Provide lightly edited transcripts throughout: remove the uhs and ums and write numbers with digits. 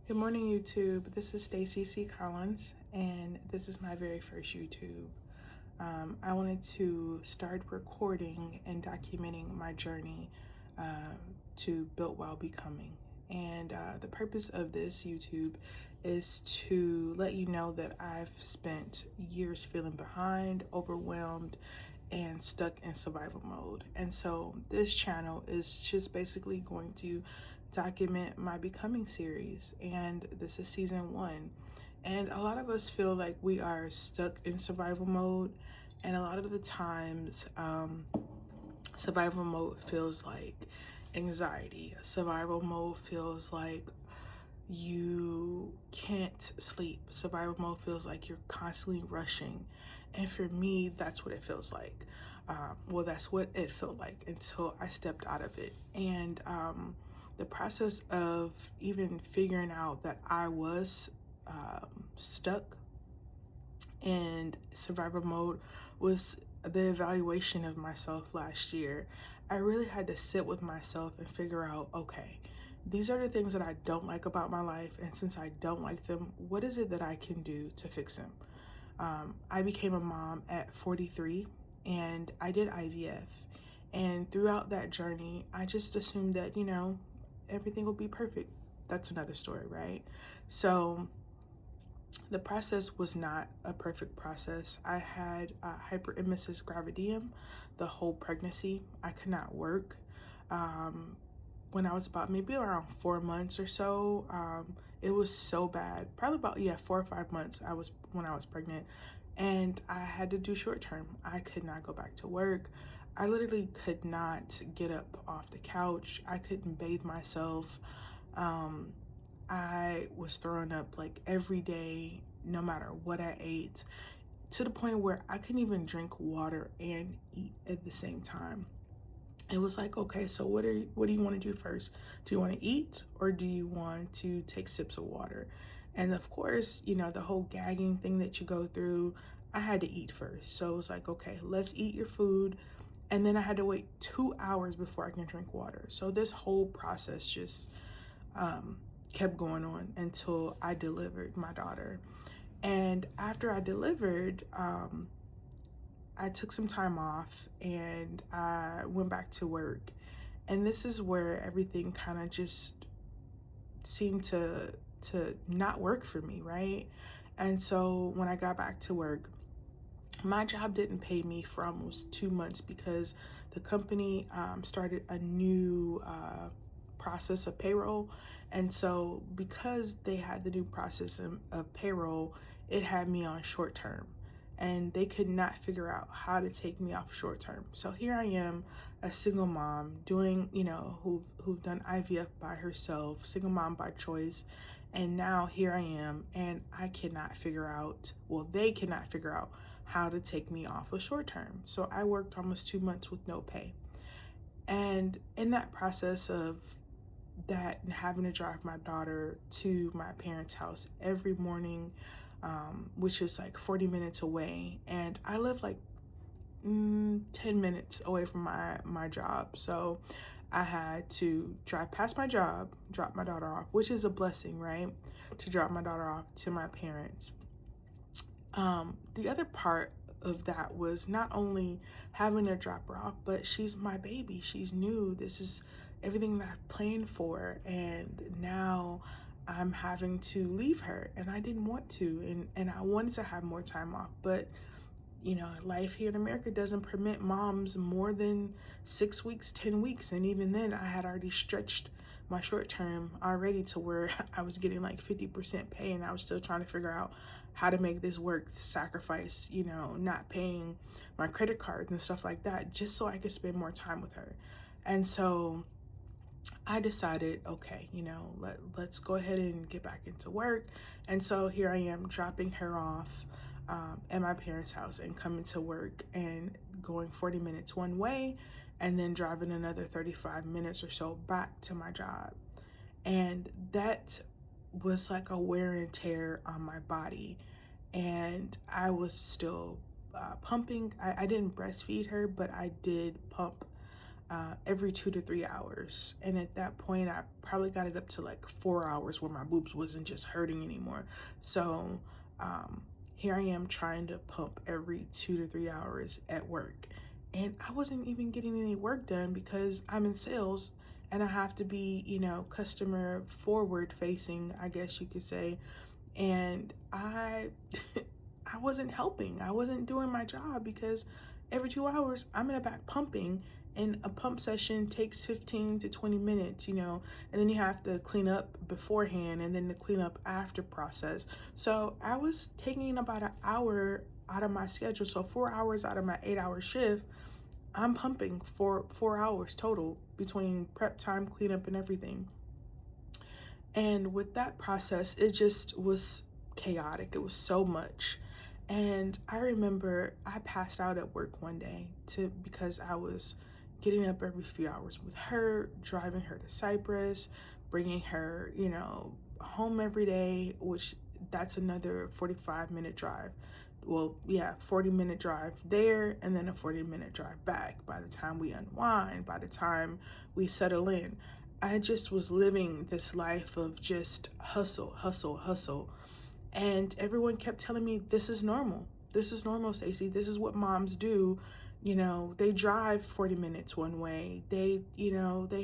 Good morning, YouTube. This is Stacy C. Collins, and this is my very first YouTube. I wanted to start recording and documenting my journey to Built While Becoming. And the purpose of this YouTube is to let you know that I've spent years feeling behind, overwhelmed, and stuck in survival mode. And so this channel is just basically going to document my becoming series. And this is season 1. And a lot of us feel like we are stuck in survival mode. And a lot of the times, survival mode feels like anxiety. Survival mode feels like you can't sleep. Survival mode feels like you're constantly rushing. And for me, that's what it feels like. Well, that's what it felt like until I stepped out of it. And the process of even figuring out that I was stuck and survival mode was the evaluation of myself last year. I really had to sit with myself and figure out, okay, these are the things that I don't like about my life, and since I don't like them, what is it that I can do to fix them? I became a mom at 43 and I did IVF, and throughout that journey I just assumed that, everything will be perfect. That's another story, right? So the process was not a perfect process. I had hyperemesis gravidarum the whole pregnancy. I could not work. When I was about maybe around 4 months or so, it was so bad. Probably about 4 or 5 months when I was pregnant, and I had to do short term. I could not go back to work. I literally could not get up off the couch. I couldn't bathe myself. I was throwing up like every day, no matter what I ate, to the point where I couldn't even drink water and eat at the same time. It was like, okay, so what do you want to do first? Do you want to eat or do you want to take sips of water? And of course, the whole gagging thing that you go through, I had to eat first. So it was like, okay, let's eat your food. And then I had to wait 2 hours before I can drink water. So this whole process just kept going on until I delivered my daughter. And after I delivered, I took some time off and I went back to work. And this is where everything kind of just seemed to not work for me, right? And so when I got back to work, my job didn't pay me for almost 2 months because the company started a new process of payroll. And so because they had the new process of payroll, it had me on short term, and they could not figure out how to take me off short term. So here I am, a single mom doing, who've done IVF by herself, single mom by choice. And now here I am, and I cannot figure out, well, they cannot figure out how to take me off of short term. So I worked almost 2 months with no pay. And in that process of that, having to drive my daughter to my parents' house every morning, which is like 40 minutes away, and I live like 10 minutes away from my job. So I had to drive past my job, drop my daughter off, which is a blessing, right? To drop my daughter off to my parents. The other part of that was not only having to drop her off, but she's my baby. She's new. This is everything that I've planned for. And now I'm having to leave her, and I didn't want to. And I wanted to have more time off, but life here in America doesn't permit moms more than 6 weeks, 10 weeks. And even then, I had already stretched my short term already to where I was getting like 50% pay, and I was still trying to figure out how to make this work, sacrifice, not paying my credit cards and stuff like that, just so I could spend more time with her. And so I decided, okay, let's go ahead and get back into work. And so here I am dropping her off at my parents' house and coming to work and going 40 minutes one way and then driving another 35 minutes or so back to my job. And that was like a wear and tear on my body. And I was still pumping. I didn't breastfeed her, but I did pump every 2 to 3 hours. And at that point, I probably got it up to like 4 hours where my boobs wasn't just hurting anymore. So here I am trying to pump every 2 to 3 hours at work. And I wasn't even getting any work done because I'm in sales and I have to be, customer forward facing, I guess you could say. And I I wasn't helping. I wasn't doing my job because every 2 hours I'm in the back pumping, and a pump session takes 15 to 20 minutes, and then you have to clean up beforehand and then the clean up after process. So I was taking about an hour out of my schedule. So 4 hours out of my 8 hour shift, I'm pumping for 4 hours total between prep time, cleanup, and everything. And with that process, it just was chaotic. It was so much. And I remember I passed out at work one day because I was getting up every few hours with her, driving her to Cyprus, bringing her, home every day, which that's another 45-minute drive. Well, yeah, 40-minute drive there and then a 40-minute drive back. By the time we unwind, by the time we settle in, I just was living this life of just hustle, hustle, hustle. And everyone kept telling me, this is normal. This is normal, Stacey. This is what moms do. They drive 40 minutes one way. They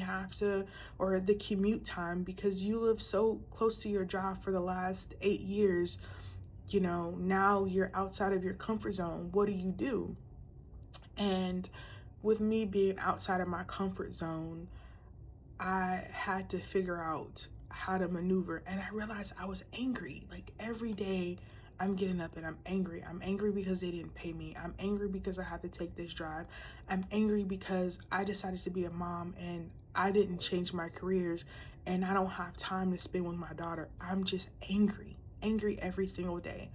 have to, or the commute time, because you live so close to your job for the last 8 years, now you're outside of your comfort zone. What do you do? And with me being outside of my comfort zone, I had to figure out how to maneuver. And I realized I was angry. Like every day I'm getting up and I'm angry. I'm angry because they didn't pay me. I'm angry because I have to take this drive. I'm angry because I decided to be a mom and I didn't change my careers and I don't have time to spend with my daughter. I'm just angry every single day.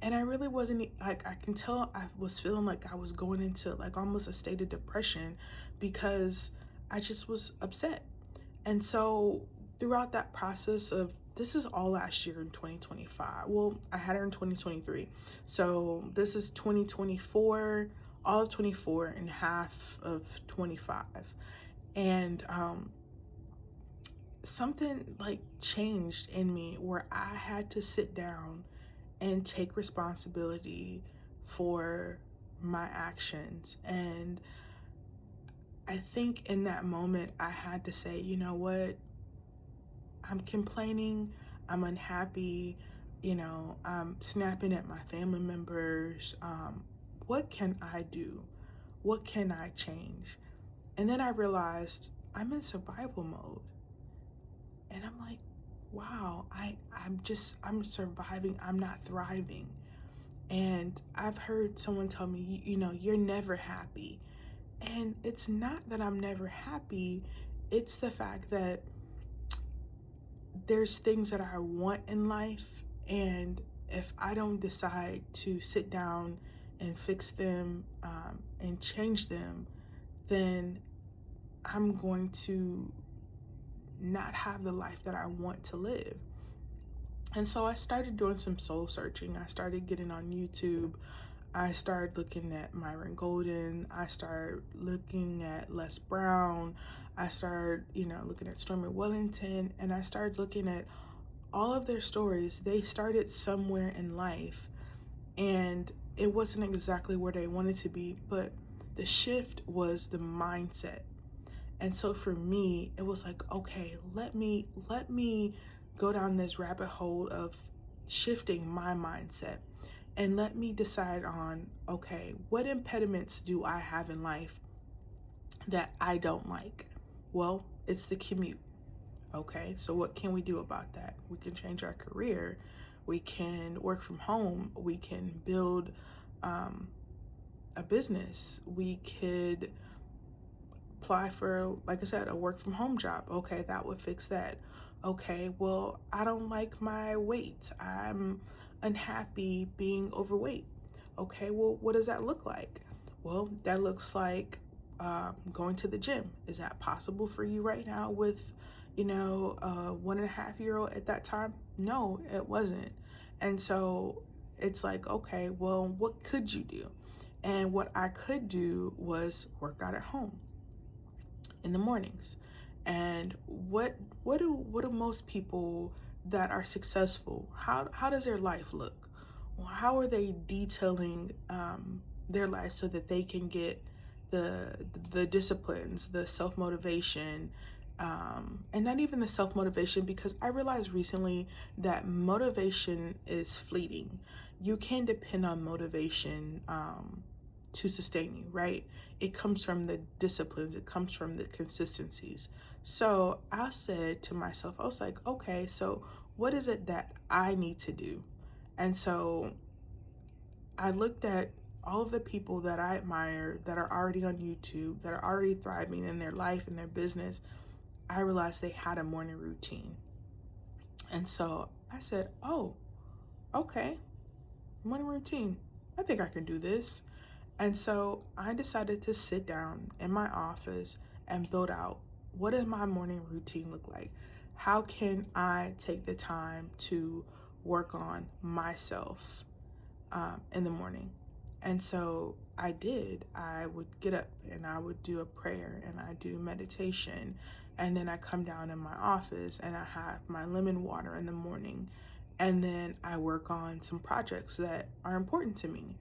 And I really wasn't like, I can tell I was feeling like I was going into like almost a state of depression because I just was upset. And so throughout that process of, this is all last year in 2025. Well, I had her in 2023. So this is 2024, all of 24 and half of 25. And something like changed in me where I had to sit down and take responsibility for my actions. And I think in that moment, I had to say, you know what? I'm complaining, I'm unhappy, I'm snapping at my family members. What can I do? What can I change? And then I realized I'm in survival mode. And I'm like, wow, I'm surviving, I'm not thriving. And I've heard someone tell me, you're never happy. And it's not that I'm never happy, it's the fact that there's things that I want in life, and if I don't decide to sit down and fix them and change them, then I'm going to not have the life that I want to live. And so I started doing some soul searching. I started getting on YouTube. I started looking at Myron Golden. I started looking at Les Brown. I started, looking at Stormy Wellington. And I started looking at all of their stories. They started somewhere in life. And it wasn't exactly where they wanted to be. But the shift was the mindset. And so for me, it was like, okay, let me go down this rabbit hole of shifting my mindset, and let me decide on, okay, what impediments do I have in life that I don't like? Well, it's the commute. Okay, so what can we do about that? We can change our career. We can work from home. We can build a business. We could apply for, like I said, a work from home job. Okay, that would fix that. Okay, well, I don't like my weight. I'm unhappy being overweight. Okay, well, what does that look like? Well, that looks like going to the gym. Is that possible for you right now with, a 1.5-year-old at that time? No, it wasn't. And so it's like, okay, well, what could you do? And what I could do was work out at home. in the mornings. And what do most people that are successful, how does their life look? How are they detailing their life so that they can get the disciplines, the self motivation, and not even the self motivation, because I realized recently that motivation is fleeting. You can depend on motivation to sustain you, right? It comes from the disciplines, it comes from the consistencies. So I said to myself, I was like, okay, so what is it that I need to do? And so I looked at all of the people that I admire that are already on YouTube, that are already thriving in their life and their business. I realized they had a morning routine. And so I said, oh, okay, morning routine. I think I can do this. And so I decided to sit down in my office and build out, what does my morning routine look like? How can I take the time to work on myself in the morning? And so I did. I would get up and I would do a prayer and I do meditation. And then I come down in my office and I have my lemon water in the morning. And then I work on some projects that are important to me.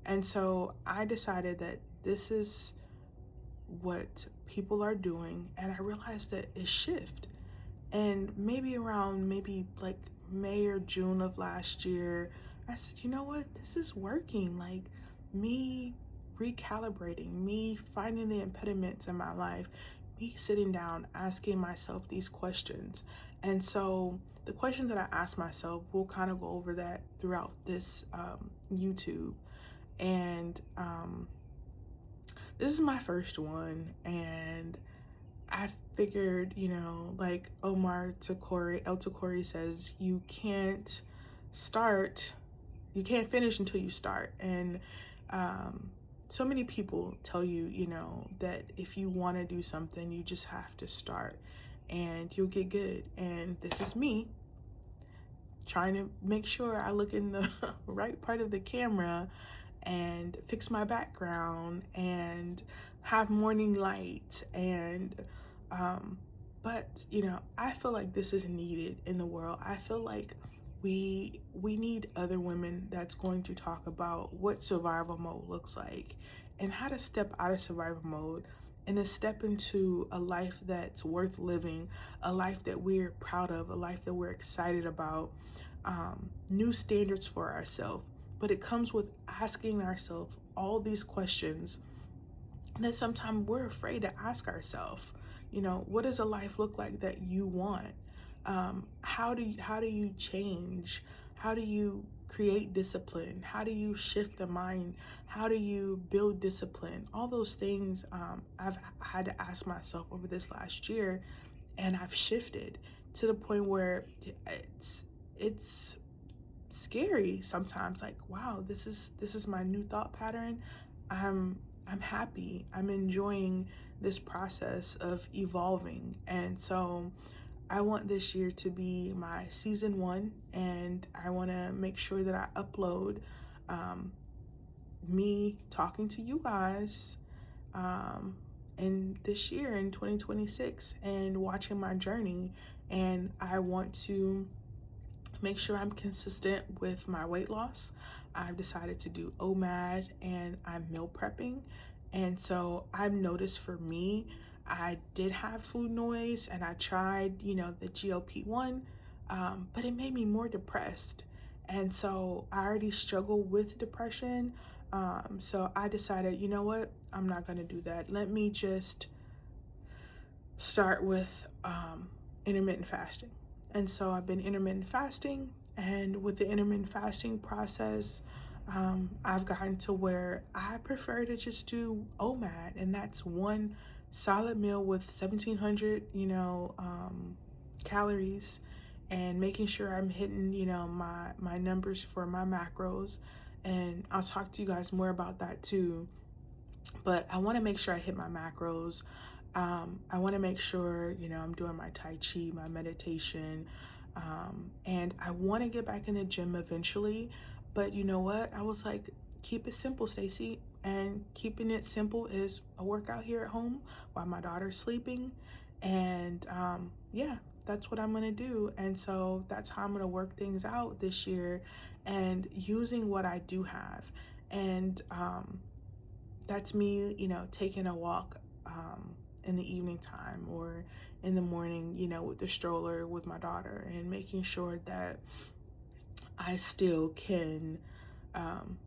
And so I decided that this is what people are doing. And I realized that it shift. And maybe around maybe like May or June of last year, I said, you know what? This is working. Like me recalibrating, me finding the impediments in my life, me sitting down, asking myself these questions. And so the questions that I ask myself, we'll kind of go over that throughout this YouTube. And this is my first one. And I figured, like El Tokori says, start, you can't finish until you start. And so many people tell you, that if you want to do something, you just have to start and you'll get good. And this is me trying to make sure I look in the right part of the camera and fix my background and have morning light and but I feel like this is needed in the world. I feel like we need other women that's going to talk about what survival mode looks like and how to step out of survival mode and to step into a life that's worth living, a life that we're proud of, a life that we're excited about, new standards for ourselves. But it comes with asking ourselves all these questions that sometimes we're afraid to ask ourselves. What does a life look like that you want? How do you change? How do you create discipline? How do you shift the mind? How do you build discipline? All those things I've had to ask myself over this last year, and I've shifted to the point where it's scary sometimes. Like, wow, this is my new thought pattern. I'm happy. I'm enjoying this process of evolving. And so I want this year to be my season 1, and I want to make sure that I upload me talking to you guys in this year in 2026 and watching my journey. And I want to make sure I'm consistent with my weight loss. I've decided to do OMAD and I'm meal prepping. And so I've noticed for me, I did have food noise and I tried, the GLP-1, but it made me more depressed. And so I already struggle with depression. So I decided, you know what? I'm not going to do that. Let me just start with intermittent fasting. And so I've been intermittent fasting, and with the intermittent fasting process, I've gotten to where I prefer to just do OMAD, and that's one solid meal with 1,700, calories, and making sure I'm hitting, my numbers for my macros. And I'll talk to you guys more about that too. But I want to make sure I hit my macros. I want to make sure, I'm doing my Tai Chi, my meditation, and I want to get back in the gym eventually. But you know what? I was like, keep it simple, Stacey. And keeping it simple is a workout here at home while my daughter's sleeping. And yeah, that's what I'm gonna do. And so that's how I'm gonna work things out this year, and using what I do have. And that's me, you know, taking a walk in the evening time or in the morning, you know, with the stroller with my daughter, and making sure that I still can um,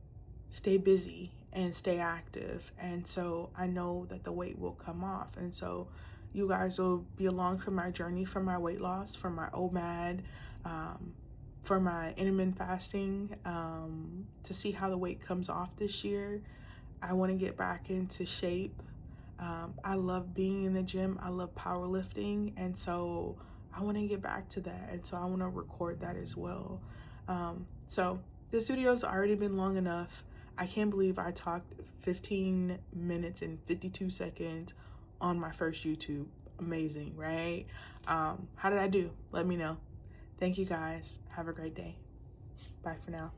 stay busy and stay active. And so I know that the weight will come off. And so you guys will be along for my journey, for my weight loss, for my OMAD, um, for my intermittent fasting, to see how the weight comes off this year. I want to get back into shape. I love being in the gym. I love powerlifting. And so I want to get back to that. And so I want to record that as well. So this video's already been long enough. I can't believe I talked 15 minutes and 52 seconds on my first YouTube. Amazing, right? How did I do? Let me know. Thank you guys. Have a great day. Bye for now.